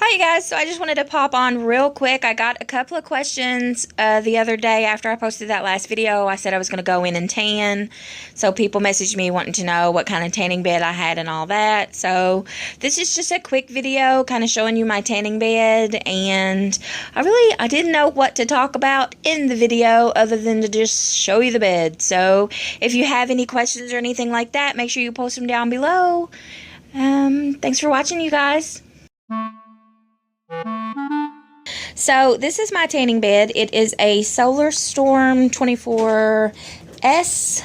Hi, you guys. So I just wanted to pop on real quick. I got a couple of questions the other day after I posted that last video. I said I was going to go in and tan. So people messaged me wanting to know what kind of tanning bed I had and all that. So this is just a quick video kind of showing you my tanning bed. And I didn't know what to talk about in the video other than to just show you the bed. So if you have any questions or anything like that, make sure you post them down below. Thanks for watching, you guys. So this is my tanning bed. It is a Solar Storm 24S.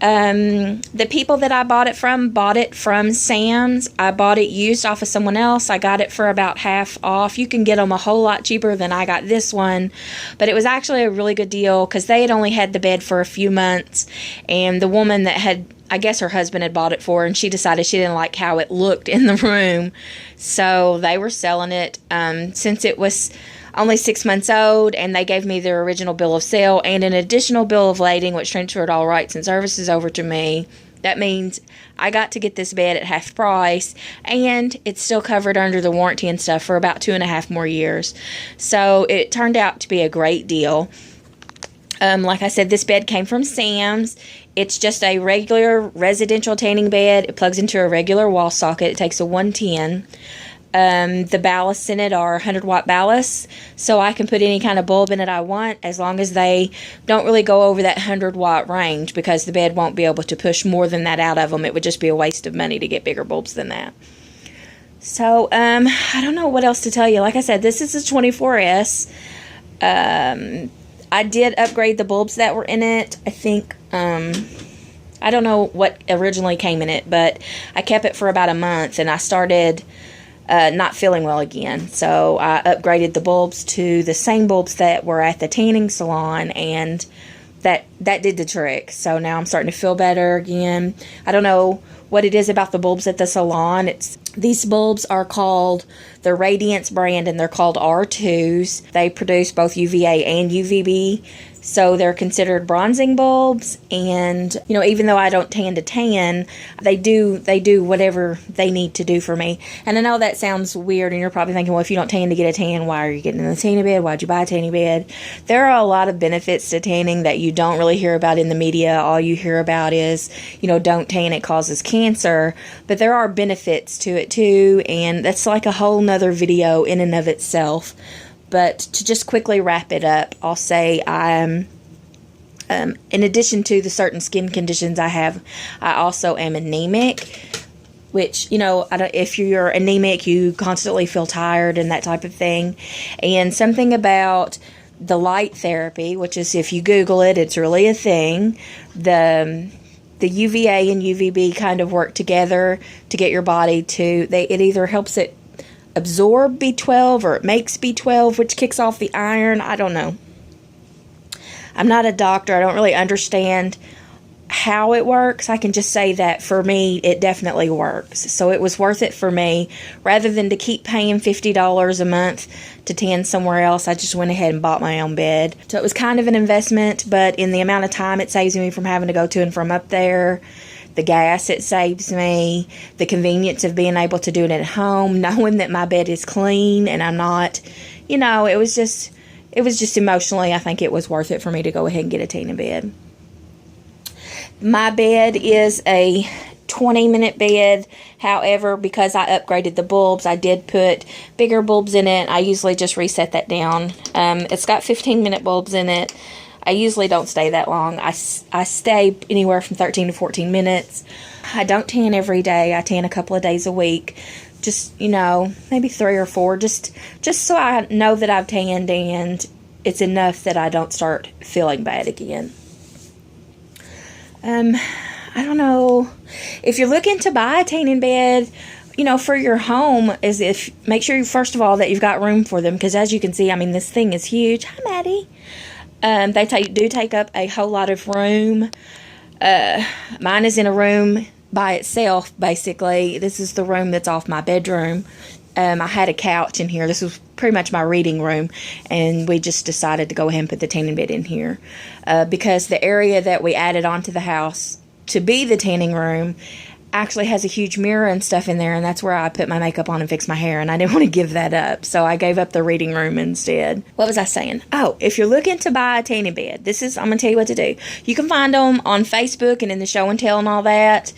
The people that I bought it from Sam's. I bought it used off of someone else. I got it for about half off. You can get them a whole lot cheaper than I got this one, but it was actually a really good deal because they had only had the bed for a few months, and the woman that had, I guess her husband had bought it for, and she decided she didn't like how it looked in the room, so they were selling it. Since it was only 6 months old, and they gave me their original bill of sale and an additional bill of lading, which transferred all rights and services over to me. That means I got to get this bed at half price, and it's still covered under the warranty and stuff for about 2.5 more years. So it turned out to be a great deal. Like I said, this bed came from Sam's. It's just a regular residential tanning bed. It plugs into a regular wall socket. It takes a 110. The ballasts in it are 100-watt ballasts, so I can put any kind of bulb in it I want, as long as they don't really go over that 100-watt range, because the bed won't be able to push more than that out of them. It would just be a waste of money to get bigger bulbs than that. So, I don't know what else to tell you. Like I said, this is a 24S. I did upgrade the bulbs that were in it. I think, I don't know what originally came in it, but I kept it for about a month, and I started not feeling well again. So I upgraded the bulbs to the same bulbs that were at the tanning salon, and that did the trick. So now I'm starting to feel better again. I don't know what it is about the bulbs at the salon. These bulbs are called the Radiance brand, and they're called R2s. They produce both UVA and UVB, so they're considered bronzing bulbs. And you know, even though I don't tan to tan, they do whatever they need to do for me. And I know that sounds weird, and you're probably thinking, well, if you don't tan to get a tan, why are you getting in the tanning bed? Why'd you buy a tanning bed? There are a lot of benefits to tanning that you don't really hear about in the media. All you hear about is, you know, don't tan, it causes cancer. But there are benefits to it too, and that's like a whole nother video in and of itself. But to just quickly wrap it up, I'll say I'm, in addition to the certain skin conditions I have, I also am anemic, which, you know, if you're anemic, you constantly feel tired and that type of thing. And something about the light therapy, which is, if you Google it, it's really a thing. The UVA and UVB kind of work together to get your body to, it either helps it absorb B12 or it makes B12, which kicks off the iron. I don't know. I'm not a doctor. I don't really understand how it works. I can just say that for me, it definitely works. So it was worth it for me. Rather than to keep paying $50 a month to tan somewhere else, I just went ahead and bought my own bed. So it was kind of an investment, but in the amount of time it saves me from having to go to and from up there, the gas it saves me, the convenience of being able to do it at home, knowing that my bed is clean and I'm not, you know, it was just emotionally, I think it was worth it for me to go ahead and get a tanning bed. My bed is a 20-minute bed. However, because I upgraded the bulbs, I did put bigger bulbs in it. I usually just reset that down. It's got 15-minute bulbs in it. I usually don't stay that long. I stay anywhere from 13 to 14 minutes. I don't tan every day. I tan a couple of days a week. Just, you know, maybe 3 or 4. Just so I know that I've tanned and it's enough that I don't start feeling bad again. I don't know. If you're looking to buy a tanning bed, you know, for your home, make sure, first of all, that you've got room for them. Because as you can see, I mean, this thing is huge. Hi, Maddie. They do take up a whole lot of room. Mine is in a room by itself, basically. This is the room that's off my bedroom. I had a couch in here. This was pretty much my reading room, and we just decided to go ahead and put the tanning bed in here because the area that we added onto the house to be the tanning room actually has a huge mirror and stuff in there, and that's where I put my makeup on and fix my hair, and I didn't want to give that up, so I gave up the reading room instead. What was I saying? Oh, if you're looking to buy a tanning bed, I'm going to tell you what to do. You can find them on Facebook and in the show and tell and all that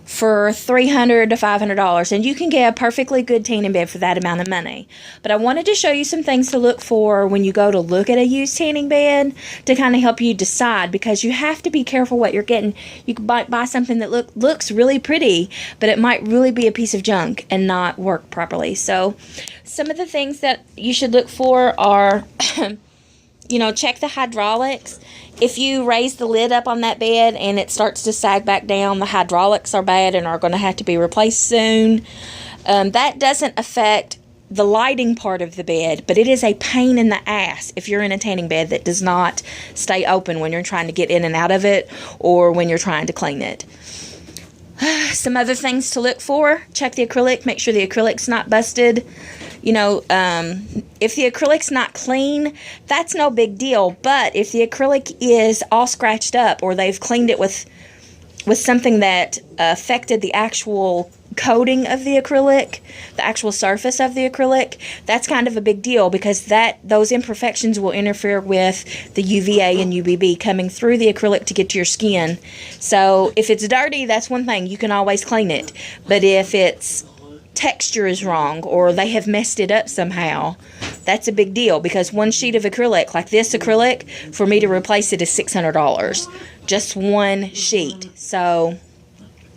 for $300 to $500, and you can get a perfectly good tanning bed for that amount of money. But I wanted to show you some things to look for when you go to look at a used tanning bed to kind of help you decide, because you have to be careful what you're getting. You can buy something that looks really pretty, but it might really be a piece of junk and not work properly. So some of the things that you should look for are check the hydraulics. If you raise the lid up on that bed and it starts to sag back down, the hydraulics are bad and are going to have to be replaced soon. That doesn't affect the lighting part of the bed, but it is a pain in the ass if you're in a tanning bed that does not stay open when you're trying to get in and out of it, or when you're trying to clean it. Some other things to look for: check the acrylic, make sure the acrylic's not busted. If the acrylic's not clean, that's no big deal. But if the acrylic is all scratched up, or they've cleaned it with something that affected the actual coating of the acrylic, the actual surface of the acrylic, that's kind of a big deal, because those imperfections will interfere with the UVA and UVB coming through the acrylic to get to your skin. So if it's dirty, that's one thing. You can always clean it. But if its texture is wrong, or they have messed it up somehow, that's a big deal, because one sheet of acrylic, like this acrylic, for me to replace it is $600. Just one sheet. So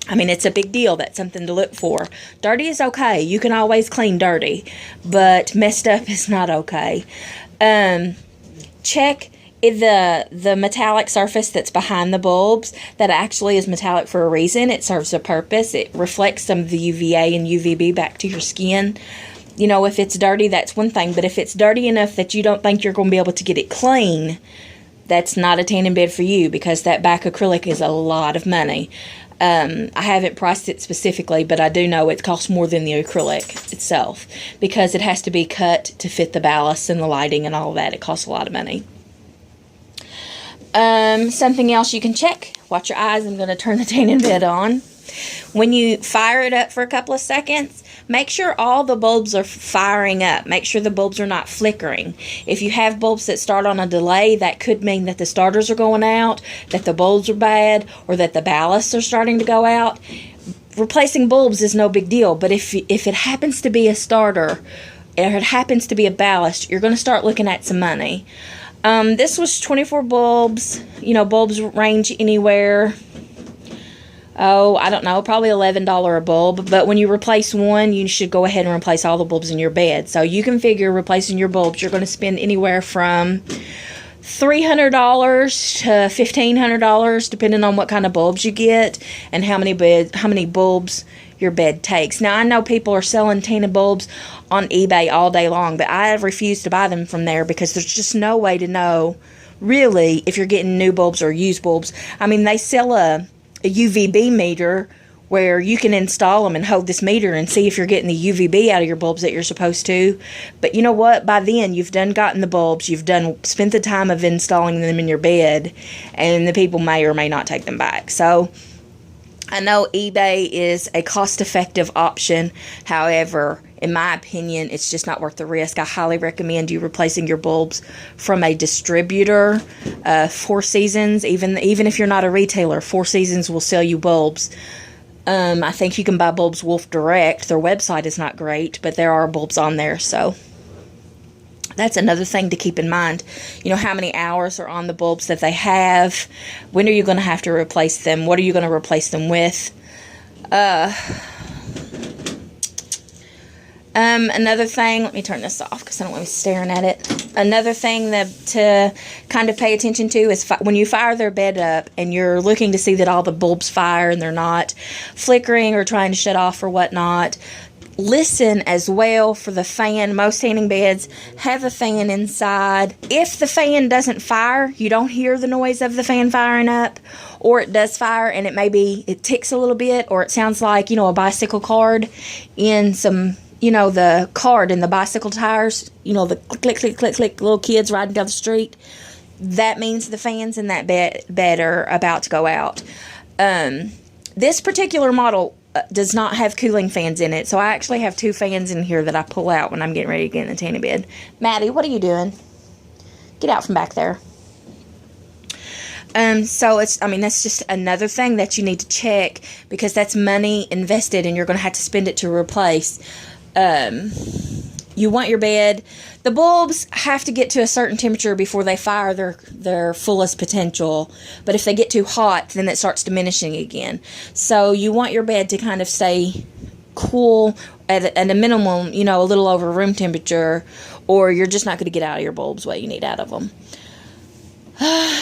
I mean, it's a big deal. That's something to look for. Dirty is okay. You can always clean dirty, but messed up is not okay. Check the metallic surface that's behind the bulbs. That actually is metallic for a reason. It serves a purpose. It reflects some of the UVA and UVB back to your skin. If it's dirty, that's one thing, but if it's dirty enough that you don't think you're going to be able to get it clean, that's not a tanning bed for you, because that back acrylic is a lot of money. I haven't priced it specifically, but I do know it costs more than the acrylic itself, because it has to be cut to fit the ballast and the lighting and all that. It costs a lot of money. Something else you can check. Watch your eyes. I'm going to turn the tanning bed on. When you fire it up for a couple of seconds, make sure all the bulbs are firing up. Make sure the bulbs are not flickering. If you have bulbs that start on a delay, that could mean that the starters are going out, that the bulbs are bad, or that the ballasts are starting to go out. Replacing bulbs is no big deal, but if it happens to be a starter, or it happens to be a ballast, you're going to start looking at some money. This was 24 bulbs. Bulbs range anywhere, I don't know, probably $11 a bulb. But when you replace one, you should go ahead and replace all the bulbs in your bed. So you can figure replacing your bulbs, you're going to spend anywhere from $300 to $1,500, depending on what kind of bulbs you get and how many bulbs your bed takes. Now, I know people are selling tanning bulbs on eBay all day long, but I refuse to buy them from there, because there's just no way to know really if you're getting new bulbs or used bulbs. I mean, they sell a UVB meter where you can install them and hold this meter and see if you're getting the UVB out of your bulbs that you're supposed to. But you know what? By then, you've done gotten the bulbs. You've spent the time of installing them in your bed, and the people may or may not take them back. So I know eBay is a cost-effective option. However, in my opinion, it's just not worth the risk. I highly recommend you replacing your bulbs from a distributor. Four Seasons, even if you're not a retailer, Four Seasons will sell you bulbs. I think you can buy Bulbs Wolf direct. Their website is not great, but there are bulbs on there. So that's another thing to keep in mind. How many hours are on the bulbs that they have. When are you going to have to replace them? What are you going to replace them with? Another thing, let me turn this off because I don't want to be staring at it. Another thing to kind of pay attention to is when you fire their bed up and you're looking to see that all the bulbs fire and they're not flickering or trying to shut off or whatnot, listen as well for the fan. Most tanning beds have a fan inside. If the fan doesn't fire, you don't hear the noise of the fan firing up, or it does fire and it ticks a little bit, or it sounds like, a bicycle card in some, the card in the bicycle tires, the click, click, click, click, little kids riding down the street. That means the fans in that bed are about to go out. This particular model does not have cooling fans in it. So I actually have 2 fans in here that I pull out when I'm getting ready to get in the tanning bed. Maddie, what are you doing? Get out from back there. So it's, I mean, that's just another thing that you need to check, because that's money invested and you're going to have to spend it to replace. You want your bed, the bulbs have to get to a certain temperature before they fire their fullest potential. But if they get too hot, then it starts diminishing again. So you want your bed to kind of stay cool at a minimum, you know, a little over room temperature, or you're just not going to get out of your bulbs what you need out of them.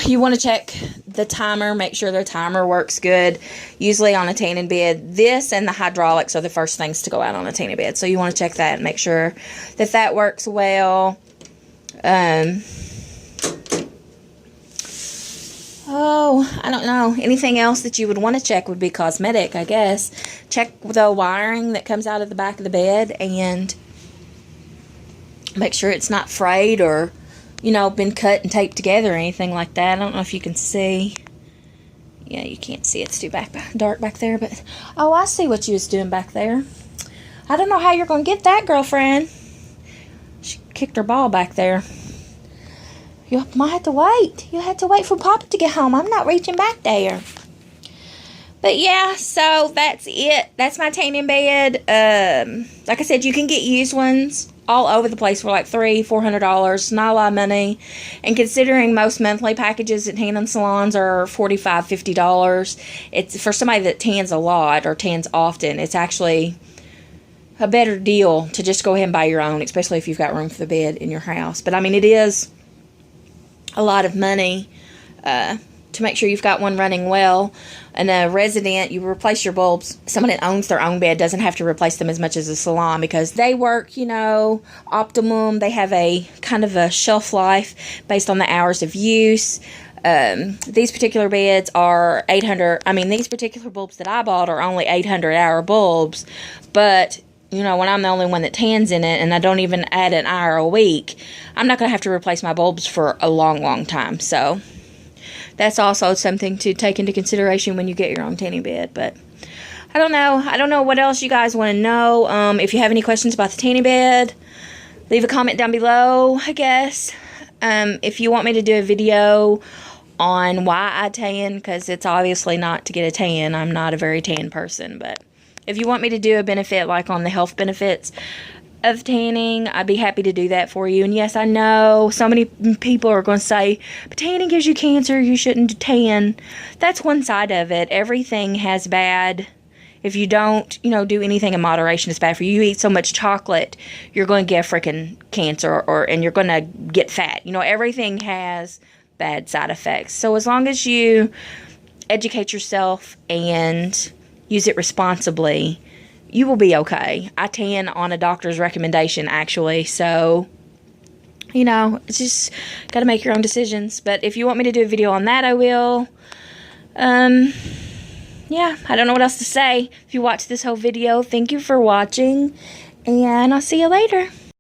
You want to check the timer, make sure their timer works good. Usually on a tanning bed, this and the hydraulics are the first things to go out on a tanning bed. So you want to check that and make sure that that works well. Oh, I don't know. Anything else that you would want to check would be cosmetic, I guess. Check the wiring that comes out of the back of the bed and make sure it's not frayed or, you know, been cut and taped together or anything like that. I don't know if you can see. Yeah, you can't see. It's too dark back there. But oh, I see what you was doing back there. I don't know how you're going to get that, girlfriend. She kicked her ball back there. You might have to wait. You have to wait for Papa to get home. I'm not reaching back there. But yeah, so that's it. That's my tanning bed. Like I said, you can get used ones all over the place for like $300-$400. Not a lot of money. And considering most monthly packages at tanning salons are $45-$50, it's for somebody that tans a lot or tans often, it's actually a better deal to just go ahead and buy your own, especially if you've got room for the bed in your house. But I mean, it is a lot of money to make sure you've got one running well. And a resident, you replace your bulbs. Someone that owns their own bed doesn't have to replace them as much as a salon, because they work, you know, optimum. They have a kind of a shelf life based on the hours of use. These particular beds are 800. I mean, these particular bulbs that I bought are only 800-hour bulbs. But, you know, when I'm the only one that tans in it and I don't even add an hour a week, I'm not going to have to replace my bulbs for a long, long time. So that's also something to take into consideration when you get your own tanning bed. But I don't know. I don't know what else you guys want to know. If you have any questions about the tanning bed, leave a comment down below, I guess. If you want me to do a video on why I tan, because it's obviously not to get a tan. I'm not a very tan person. But if you want me to do a benefit like on the health benefits of tanning, I'd be happy to do that for you. And yes, I know so many people are going to say, but tanning gives you cancer, you shouldn't tan. That's one side of it. Everything has bad. If you don't, you know, do anything in moderation, it's bad for you. You eat so much chocolate, you're going to get freaking cancer, and you're going to get fat. You know, everything has bad side effects. So as long as you educate yourself and use it responsibly, you will be okay. I tan on a doctor's recommendation, actually. So, you know, it's just got to make your own decisions. But if you want me to do a video on that, I will. Yeah, I don't know what else to say. If you watched this whole video, thank you for watching. And I'll see you later.